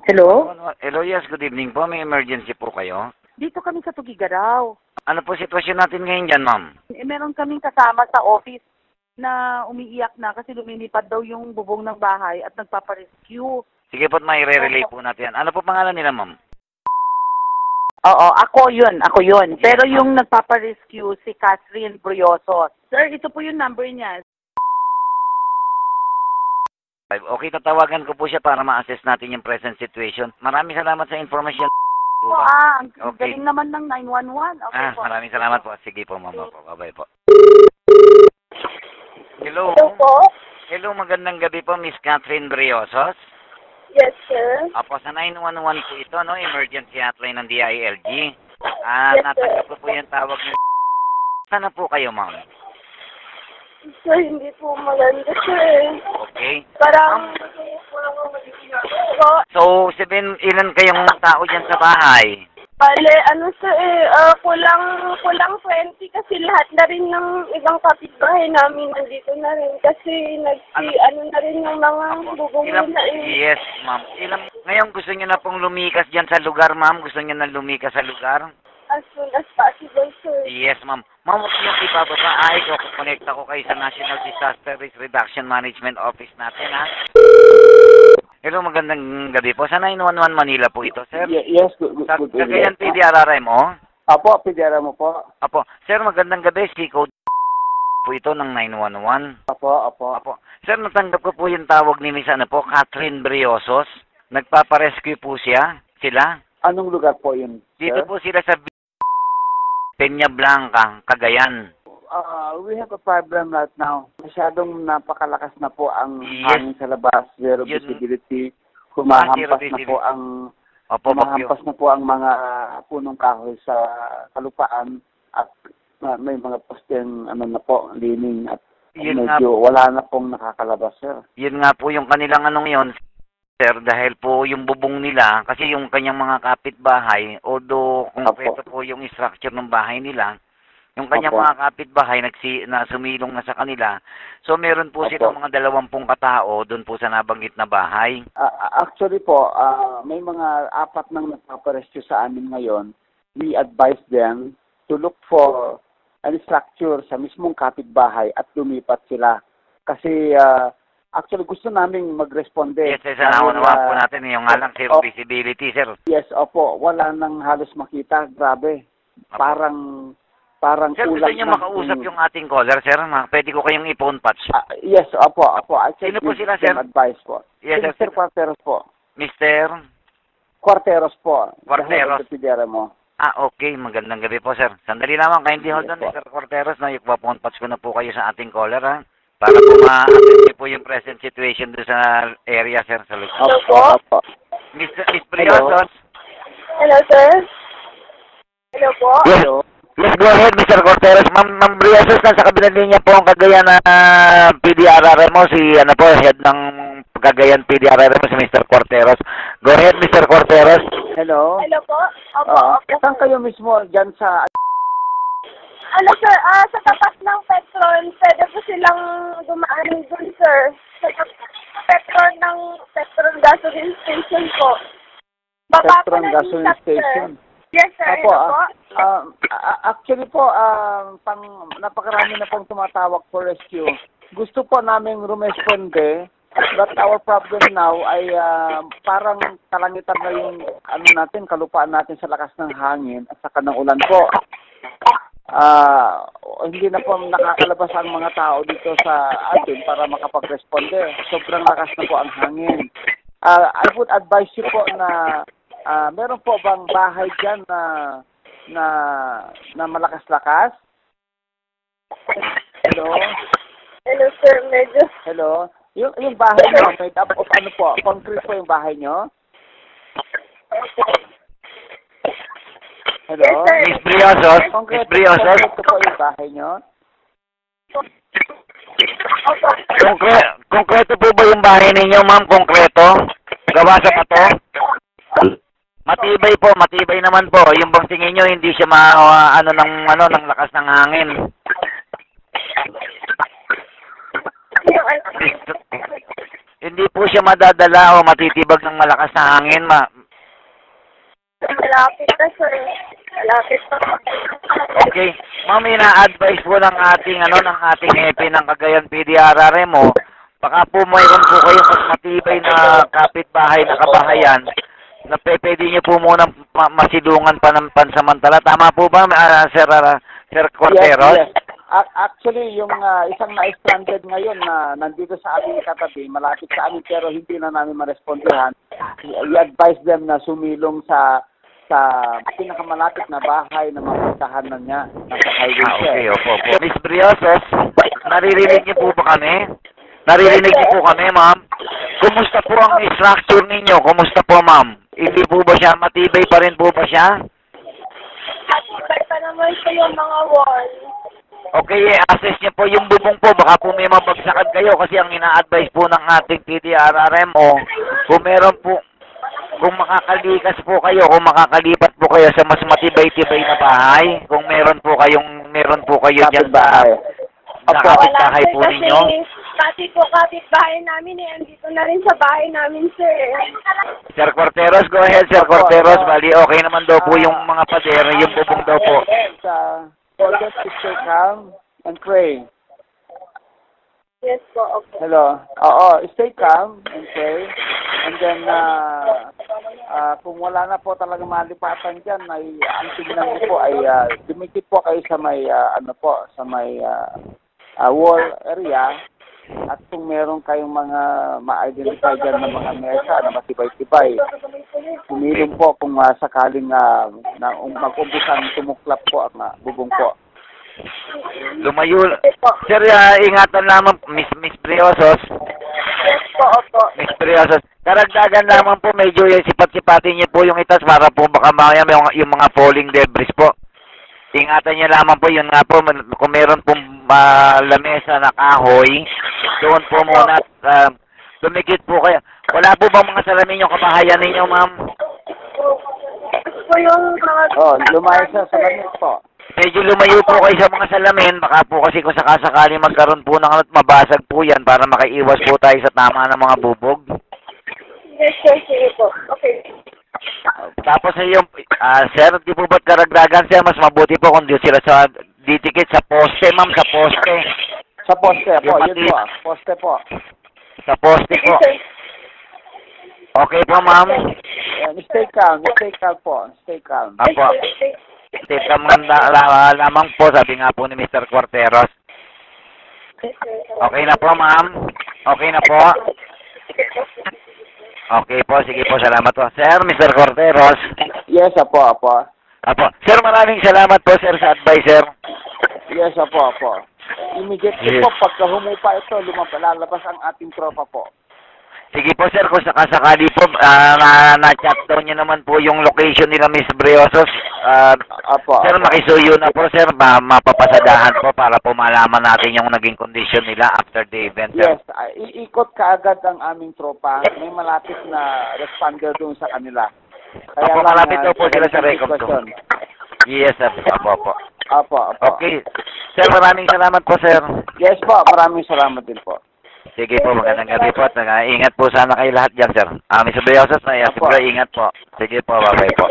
Hello? Hello, yes, good evening po. May emergency po kayo? Dito kami sa Tugigaraw. Ano po sitwasyon natin ngayon dyan, ma'am? Meron kaming kasama sa office na umiiyak na kasi lumilipad daw yung bubong ng bahay at nagpaparescue. Sige po, may re-relay po natin. Ano po pangalan nila, ma'am? Oo, ako yun. Pero yung nagpaparescue si Catherine Brioso. Sir, ito po yung number niya. Okay, tatawagan ko po siya para ma-assess natin yung present situation. Maraming salamat sa information. Ang Okay. galing naman ng 911. Okay po. Maraming salamat po. Sige po, ma'am. Bye-bye po. Hello? Hello po? Hello, magandang gabi po, Miss Catherine Briosos. Yes, sir. Apo, sa 911 po ito, no? Emergency hotline ng DILG. Yes, sir. Natanggap ko po yung tawag niyo. Sana po kayo, ma'am? Sir, hindi po maganda, sir. Okay. Parang, So, ilan kayong tao dyan sa bahay? bale, sir, kulang 20 kasi lahat na rin ng ibang kapitbahay namin nandito na rin kasi na rin yung mga bubong nila Yes, ma'am. Ngayon gusto niyo na pong lumikas dyan sa lugar, ma'am? Gusto niyo na lumikas sa lugar? as soon as possible, sir. Yes, ma'am. Ma'am, huwag niyong ibababa. Kukonekta ko kayo sa National Disaster Risk Reduction Management Office natin, ha? Hello, magandang gabi po. Sa 911 Manila po ito, sir. Yes, good Cagayan PDRRMO. Apo, pidera mo po. Apo. Sir, magandang gabi. C-code po ito ng 911. Apo. Sir, natanggap ko po yung tawag ni Miss Catherine Briosos. Nagpaparescue po sila. Anong lugar po yun, sir? Dito po sila sa Peña Blanca, Cagayan. We have a problem right now. Masyadong napakalakas na po ang Yes. hangin sa labas. Zero Yun. visibility. Zero Humahampas na visibility. po ang mga punong kahoy sa kalupaan at may mga posteng na po, lining at Yun medyo wala na pong nakakalabas, sir. Yun nga po yung kanilang yon, sir, dahil po yung bubong nila, kasi yung kanyang mga kapitbahay, although konkreto po yung structure ng bahay nila, yung kanyang Opo. mga kapitbahay na sumilong na sa kanila. So meron po silang mga 20 katao doon po sa nabanggit na bahay. Actually po, may mga 4 nang nagpaparescue sa amin ngayon. We advise them to look for any structure sa mismong kapitbahay at lumipat sila. Kasi actually gusto naming mag-responde. Yes, sir, naunawa po natin yung nga lang zero visibility, sir. Yes, opo. Wala nang halos makita. Grabe. Opo. Parang Sir, gusto niyo makausap yung ating caller, sir? Pwede ko kayong i-phone patch. Yes, opo. Sino po sila, sir? Advice po. Yes, sir. Mr. Quarteros po. Mr. Quarteros po. Quarteros. Pidera mo. Okay. Magandang gabi po, sir. Sandali lamang, kindly hold on, Yes, po. Mr. Quarteros. No, ipa-phone patch ko na po kayo sa ating caller, ha? Para po ma-assess niyo po yung present situation doon sa area, sir, sa lugar. Hello po? Opo. Miss Briosos. Hello, sir? Hello po? Hello. Yes, go ahead, Mr. Quarteros. Ma'am Briosos, nasa kabilang linya po ang Cagayan na PDRRMO, head ng Cagayan PDRRMO, si Mr. Quarteros. Go ahead, Mr. Quarteros. Hello. Hello po? Opo. Saan kayo mismo dyan sa... Sir, sa tapat ng Petron, pwede po silang dumaan dun, sir. Sa Petron Gasoline Station po. Baba po Petron ng Gasoline isap, sir. Station? Yes, sir. Opo, Hello po? actually po, napakarami na pong tumatawag for rescue. Gusto po naming rumesponde, but our problem now ay parang kalangitan na yung kalupaan natin sa lakas ng hangin at saka ng ulan po. Hindi na po nakakalabas ang mga tao dito sa atin para makapag-responde. Sobrang lakas na po ang hangin. I would advise you po na meron po bang bahay dyan na malakas-lakas? Hello? Hello, sir. Medyo... Hello? Yung bahay nyo, made up of concrete po yung bahay nyo? Hello? Yes, sir. Miss Briosos. Miss Briosos. Concrete po yung bahay nyo? Opo. Konkreto po ba yung bahay ninyo, ma'am? Konkreto? Gawa sa bato? Matibay naman po. Yung bang tingin nyo, hindi siya ng lakas ng hangin. Hindi po siya madadala o matitibag ng malakas na hangin, Malapit na, sir. Malapit pa. Okay. Ma'am, ina-advise po ng ating hepe ng Cagayan PDRRMO, baka po mayroon po kayong mas matibay na kapitbahay na kabahayan na pwede niyo po munang masilungan pa ng pansamantala. Tama po ba, Sir Corteros? Yes, yes. Actually, yung isang na-stranded ngayon na nandito sa aming katabi, malapit sa amin pero hindi na namin marespondihan, i-advise them na sumilong sa pinakamalapit na bahay na mapuntahan na niya. Nasa highway siya. Okay, opo. Miss Briosos, naririnig niyo po ba kami? Naririnig niyo po kami, ma'am? Kumusta po ang structure ninyo? Kumusta po, ma'am? Hindi po ba siya? Matibay pa rin po ba siya? Matibay pa naman po yung mga wall. Okay, assess niyo po yung bubong po. Baka po may mabagsakan kayo kasi ang ina-advise po ng ating PDRRMO, kung meron po, kung makakalikas po kayo, kung makakalipat po kayo sa mas matibay-tibay na bahay, kung meron po kayo dyan sa kapitbahay po ninyo. Pati po kapitbahay namin andito na rin sa bahay namin, sir. Sir Corteros, go ahead, Sir Corteros. Bali, okay naman daw po yung mga pader, yung bubong daw po. Always stay calm and pray. Yes po, okay. Hello. Oo, stay calm and pray. And then, kung wala na po talaga malipatan dyan, ay ang tignan niyo po ay dumikit po kayo sa may, wall area. At kung meron kayong mga ma-identify dyan ng mga mesa na matibay-tibay, sumilong po kung sakaling mag-umpisang tumuklap po ang bubong po. Lumayo. Sir, ingatan lamang, Miss Briosos. Yes po, opo. Miss Briosos, karagdagan lamang po, medyo sipat-sipatin niyo po yung itas para po baka mamaya yung mga falling debris po. Ingatan niyo lamang po, yun nga po, kung meron pong lamesa na kahoy, doon po muna tumikit po kayo. Wala po bang mga salamin yung kabahayan ninyo, ma'am? Po yung mga... Lumayo sa salamin po. Medyo lumayo po kayo sa mga salamin, baka po kasi kung sakasakali magkaroon po ng mabasag po yan para makaiwas po tayo sa tama ng mga bubog. Yes, sir, sige po. Okay. Tapos yung, sir, di po ba't karagdagan, sir, mas mabuti po kung di sila ditikit sa poste, ma'am, sa poste. Sa poste po, yun po. Poste po. Sa poste po. Okay po, ma'am. Stay calm po. Stay calm. Apo. Stay calm lamang po, sabi nga po ni Mr. Corteros. Okay na po, ma'am. Okay na po. Okay po, sige po, salamat po. Sir, Mr. Corteros. Yes, apo. Sir, maraming salamat po, sir, sa advice, sir. Yes, apo. Immediately po, pagka humupa ito, lalabas ang ating tropa po. Sige po, sir, kung sakasakali po, na-chat down niyo naman po yung location nila, Miss Briosos. Sir, makisuyo na po, sir, mapapasadahan po para po malaman natin yung naging kondisyon nila after the event, sir. Yes, iikot kaagad ang aming tropa. May malapit na responder doon sa kanila. Kaya Apo, malapit daw po sila sa record doon. Yes, sir. Apo. Okay. Sir, maraming salamat po, sir. Yes po, maraming salamat din po. Sige po, magandang gabi po. Ingat po sana kayo lahat dyan, sir. Miss Briosos, ingat po. Sige po, bye-bye po.